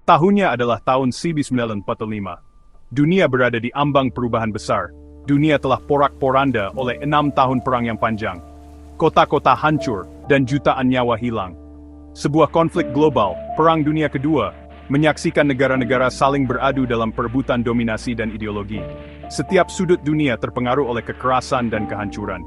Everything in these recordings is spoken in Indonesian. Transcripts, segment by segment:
Tahunnya adalah tahun 1945. Dunia berada di ambang perubahan besar. Dunia telah porak-poranda oleh 6 tahun perang yang panjang. Kota-kota hancur, dan jutaan nyawa hilang. Sebuah konflik global, Perang Dunia Kedua, menyaksikan negara-negara saling beradu dalam perebutan dominasi dan ideologi. Setiap sudut dunia terpengaruh oleh kekerasan dan kehancuran.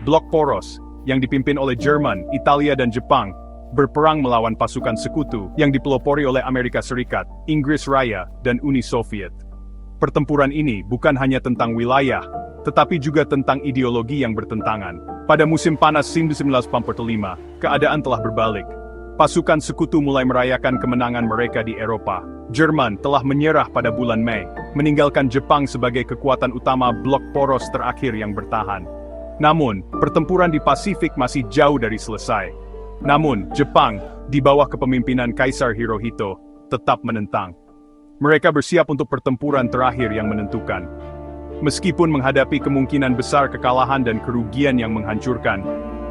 Blok poros, yang dipimpin oleh Jerman, Italia dan Jepang, berperang melawan pasukan sekutu yang dipelopori oleh Amerika Serikat, Inggris Raya, dan Uni Soviet. Pertempuran ini bukan hanya tentang wilayah, tetapi juga tentang ideologi yang bertentangan. Pada musim panas 1945, keadaan telah berbalik. Pasukan sekutu mulai merayakan kemenangan mereka di Eropa. Jerman telah menyerah pada bulan Mei, meninggalkan Jepang sebagai kekuatan utama blok poros terakhir yang bertahan. Namun, pertempuran di Pasifik masih jauh dari selesai. Namun, Jepang, di bawah kepemimpinan Kaisar Hirohito, tetap menentang. Mereka bersiap untuk pertempuran terakhir yang menentukan. Meskipun menghadapi kemungkinan besar kekalahan dan kerugian yang menghancurkan,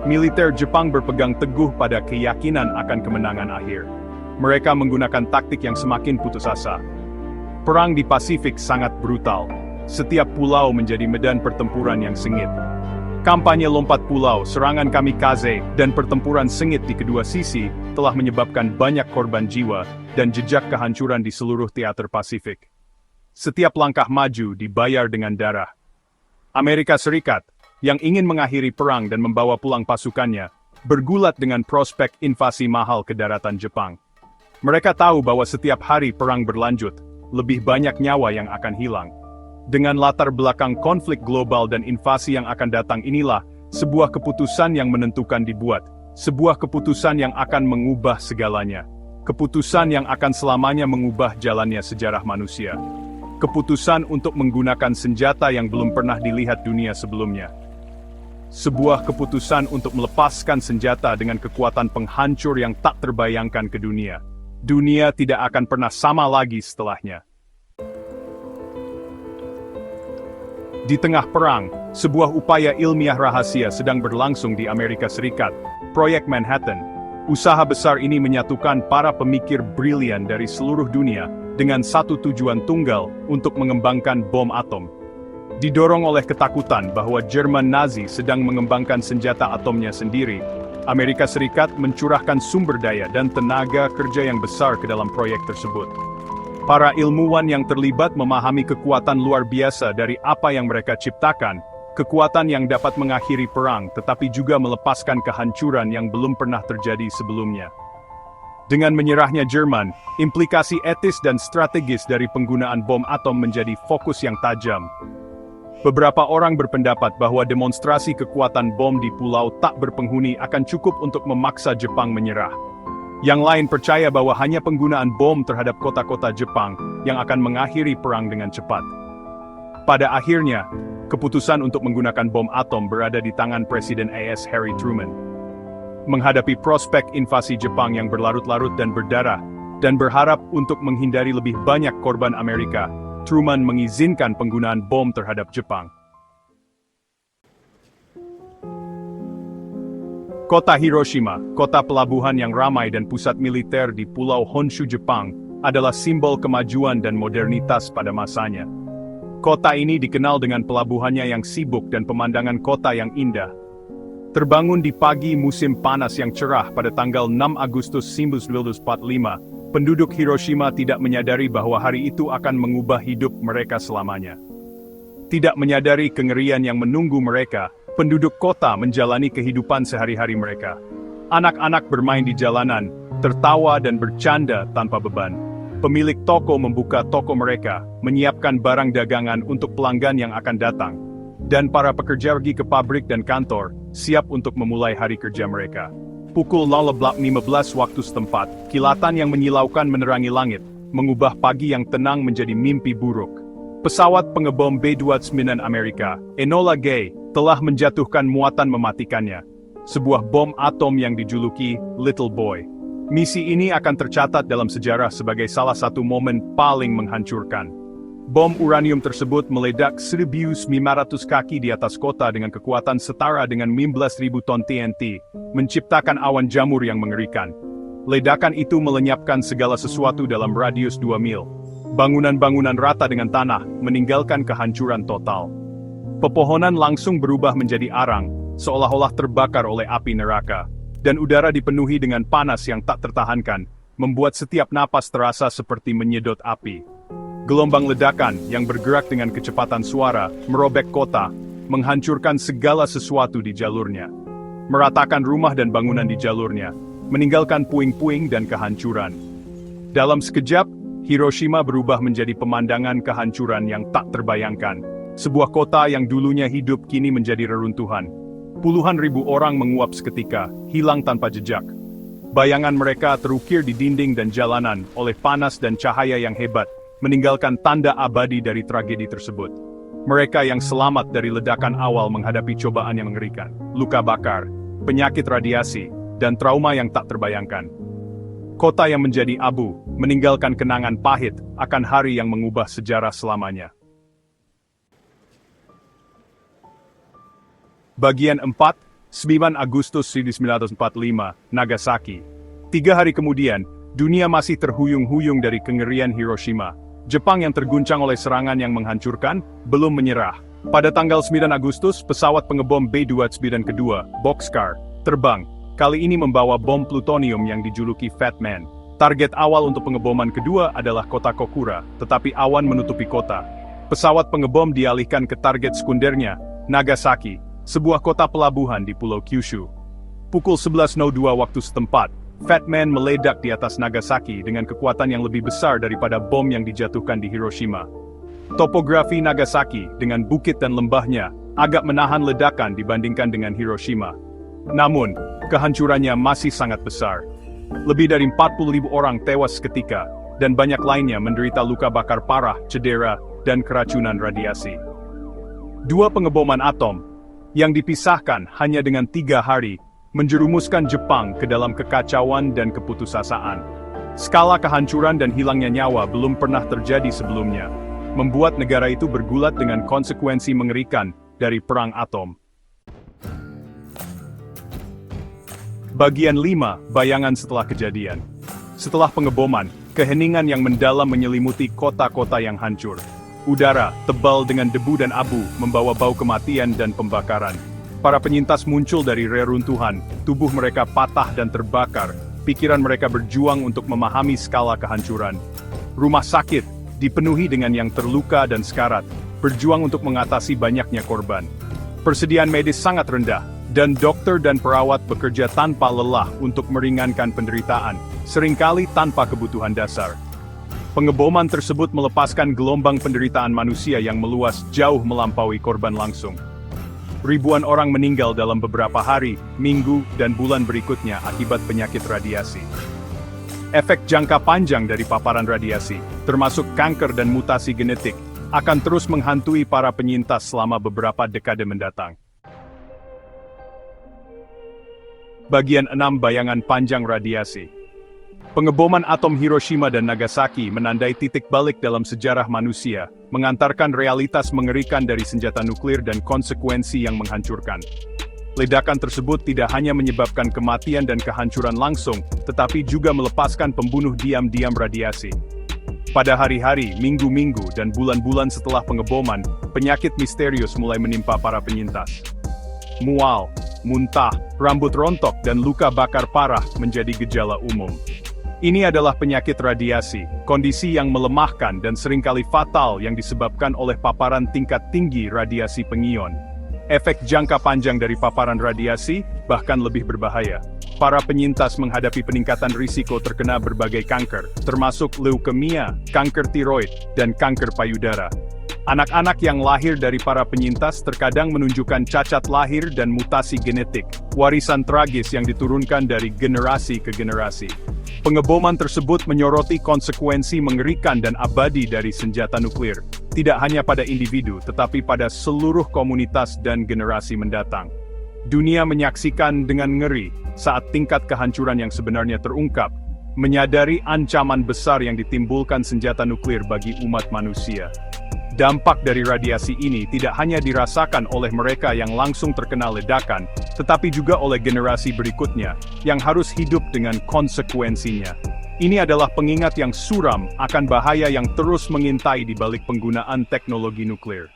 militer Jepang berpegang teguh pada keyakinan akan kemenangan akhir. Mereka menggunakan taktik yang semakin putus asa. Perang di Pasifik sangat brutal. Setiap pulau menjadi medan pertempuran yang sengit. Kampanye lompat pulau, serangan kamikaze, dan pertempuran sengit di kedua sisi telah menyebabkan banyak korban jiwa dan jejak kehancuran di seluruh teater Pasifik. Setiap langkah maju dibayar dengan darah. Amerika Serikat, yang ingin mengakhiri perang dan membawa pulang pasukannya, bergulat dengan prospek invasi mahal ke daratan Jepang. Mereka tahu bahwa setiap hari perang berlanjut, lebih banyak nyawa yang akan hilang. Dengan latar belakang konflik global dan invasi yang akan datang inilah, sebuah keputusan yang menentukan dibuat. Sebuah keputusan yang akan mengubah segalanya. Keputusan yang akan selamanya mengubah jalannya sejarah manusia. Keputusan untuk menggunakan senjata yang belum pernah dilihat dunia sebelumnya. Sebuah keputusan untuk melepaskan senjata dengan kekuatan penghancur yang tak terbayangkan ke dunia. Dunia tidak akan pernah sama lagi setelahnya. Di tengah perang, sebuah upaya ilmiah rahasia sedang berlangsung di Amerika Serikat, Proyek Manhattan. Usaha besar ini menyatukan para pemikir brilian dari seluruh dunia dengan satu tujuan tunggal untuk mengembangkan bom atom. Didorong oleh ketakutan bahwa Jerman Nazi sedang mengembangkan senjata atomnya sendiri, Amerika Serikat mencurahkan sumber daya dan tenaga kerja yang besar ke dalam proyek tersebut. Para ilmuwan yang terlibat memahami kekuatan luar biasa dari apa yang mereka ciptakan, kekuatan yang dapat mengakhiri perang tetapi juga melepaskan kehancuran yang belum pernah terjadi sebelumnya. Dengan menyerahnya Jerman, implikasi etis dan strategis dari penggunaan bom atom menjadi fokus yang tajam. Beberapa orang berpendapat bahwa demonstrasi kekuatan bom di pulau tak berpenghuni akan cukup untuk memaksa Jepang menyerah. Yang lain percaya bahwa hanya penggunaan bom terhadap kota-kota Jepang yang akan mengakhiri perang dengan cepat. Pada akhirnya, keputusan untuk menggunakan bom atom berada di tangan Presiden AS Harry Truman. Menghadapi prospek invasi Jepang yang berlarut-larut dan berdarah, dan berharap untuk menghindari lebih banyak korban Amerika, Truman mengizinkan penggunaan bom terhadap Jepang. Kota Hiroshima, kota pelabuhan yang ramai dan pusat militer di Pulau Honshu Jepang, adalah simbol kemajuan dan modernitas pada masanya. Kota ini dikenal dengan pelabuhannya yang sibuk dan pemandangan kota yang indah. Terbangun di pagi musim panas yang cerah pada tanggal 6 Agustus 1945, penduduk Hiroshima tidak menyadari bahwa hari itu akan mengubah hidup mereka selamanya. Tidak menyadari kengerian yang menunggu mereka, penduduk kota menjalani kehidupan sehari-hari mereka. Anak-anak bermain di jalanan, tertawa dan bercanda tanpa beban. Pemilik toko membuka toko mereka, menyiapkan barang dagangan untuk pelanggan yang akan datang. Dan para pekerja pergi ke pabrik dan kantor, siap untuk memulai hari kerja mereka. Pukul 15 waktu setempat, kilatan yang menyilaukan menerangi langit, mengubah pagi yang tenang menjadi mimpi buruk. Pesawat pengebom B-29 Amerika, Enola Gay, telah menjatuhkan muatan mematikannya. Sebuah bom atom yang dijuluki Little Boy. Misi ini akan tercatat dalam sejarah sebagai salah satu momen paling menghancurkan. Bom uranium tersebut meledak 1.500 kaki di atas kota dengan kekuatan setara dengan 15.000 ton TNT, menciptakan awan jamur yang mengerikan. Ledakan itu melenyapkan segala sesuatu dalam radius 2 mil. Bangunan-bangunan rata dengan tanah, meninggalkan kehancuran total. Pepohonan langsung berubah menjadi arang, seolah-olah terbakar oleh api neraka. Dan udara dipenuhi dengan panas yang tak tertahankan, membuat setiap napas terasa seperti menyedot api. Gelombang ledakan yang bergerak dengan kecepatan suara, merobek kota, menghancurkan segala sesuatu di jalurnya. Meratakan rumah dan bangunan di jalurnya, meninggalkan puing-puing dan kehancuran. Dalam sekejap, Hiroshima berubah menjadi pemandangan kehancuran yang tak terbayangkan. Sebuah kota yang dulunya hidup kini menjadi reruntuhan. Puluhan ribu orang menguap seketika, hilang tanpa jejak. Bayangan mereka terukir di dinding dan jalanan oleh panas dan cahaya yang hebat, meninggalkan tanda abadi dari tragedi tersebut. Mereka yang selamat dari ledakan awal menghadapi cobaan yang mengerikan, luka bakar, penyakit radiasi, dan trauma yang tak terbayangkan. Kota yang menjadi abu, meninggalkan kenangan pahit akan hari yang mengubah sejarah selamanya. Bagian 4, 9 Agustus 1945, Nagasaki. 3 hari kemudian, dunia masih terhuyung-huyung dari kengerian Hiroshima. Jepang yang terguncang oleh serangan yang menghancurkan, belum menyerah. Pada tanggal 9 Agustus, pesawat pengebom B-29 kedua, Boxcar, terbang. Kali ini membawa bom plutonium yang dijuluki Fat Man. Target awal untuk pengeboman kedua adalah kota Kokura, tetapi awan menutupi kota. Pesawat pengebom dialihkan ke target sekundernya, Nagasaki, sebuah kota pelabuhan di Pulau Kyushu. Pukul 11.02 waktu setempat, Fat Man meledak di atas Nagasaki dengan kekuatan yang lebih besar daripada bom yang dijatuhkan di Hiroshima. Topografi Nagasaki dengan bukit dan lembahnya agak menahan ledakan dibandingkan dengan Hiroshima. Namun, kehancurannya masih sangat besar. Lebih dari 40.000 orang tewas seketika, dan banyak lainnya menderita luka bakar parah, cedera, dan keracunan radiasi. 2 pengeboman atom, yang dipisahkan hanya dengan 3 hari, menjerumuskan Jepang ke dalam kekacauan dan keputusasaan. Skala kehancuran dan hilangnya nyawa belum pernah terjadi sebelumnya, membuat negara itu bergulat dengan konsekuensi mengerikan dari perang atom. Bagian 5, bayangan setelah kejadian. Setelah pengeboman, keheningan yang mendalam menyelimuti kota-kota yang hancur. Udara, tebal dengan debu dan abu, membawa bau kematian dan pembakaran. Para penyintas muncul dari reruntuhan, tubuh mereka patah dan terbakar, pikiran mereka berjuang untuk memahami skala kehancuran. Rumah sakit, dipenuhi dengan yang terluka dan sekarat, berjuang untuk mengatasi banyaknya korban. Persediaan medis sangat rendah, dan dokter dan perawat bekerja tanpa lelah untuk meringankan penderitaan, seringkali tanpa kebutuhan dasar. Pengeboman tersebut melepaskan gelombang penderitaan manusia yang meluas jauh melampaui korban langsung. Ribuan orang meninggal dalam beberapa hari, minggu, dan bulan berikutnya akibat penyakit radiasi. Efek jangka panjang dari paparan radiasi, termasuk kanker dan mutasi genetik, akan terus menghantui para penyintas selama beberapa dekade mendatang. Bagian 6, bayangan panjang radiasi. Pengeboman atom Hiroshima dan Nagasaki menandai titik balik dalam sejarah manusia, mengantarkan realitas mengerikan dari senjata nuklir dan konsekuensi yang menghancurkan. Ledakan tersebut tidak hanya menyebabkan kematian dan kehancuran langsung, tetapi juga melepaskan pembunuh diam-diam radiasi. Pada hari-hari, minggu-minggu, dan bulan-bulan setelah pengeboman, penyakit misterius mulai menimpa para penyintas. Mual, muntah, rambut rontok, dan luka bakar parah menjadi gejala umum. Ini adalah penyakit radiasi, kondisi yang melemahkan dan seringkali fatal yang disebabkan oleh paparan tingkat tinggi radiasi pengion. Efek jangka panjang dari paparan radiasi bahkan lebih berbahaya. Para penyintas menghadapi peningkatan risiko terkena berbagai kanker, termasuk leukemia, kanker tiroid, dan kanker payudara. Anak-anak yang lahir dari para penyintas terkadang menunjukkan cacat lahir dan mutasi genetik, warisan tragis yang diturunkan dari generasi ke generasi. Pengeboman tersebut menyoroti konsekuensi mengerikan dan abadi dari senjata nuklir, tidak hanya pada individu tetapi pada seluruh komunitas dan generasi mendatang. Dunia menyaksikan dengan ngeri saat tingkat kehancuran yang sebenarnya terungkap, menyadari ancaman besar yang ditimbulkan senjata nuklir bagi umat manusia. Dampak dari radiasi ini tidak hanya dirasakan oleh mereka yang langsung terkena ledakan, tetapi juga oleh generasi berikutnya, yang harus hidup dengan konsekuensinya. Ini adalah pengingat yang suram akan bahaya yang terus mengintai di balik penggunaan teknologi nuklir.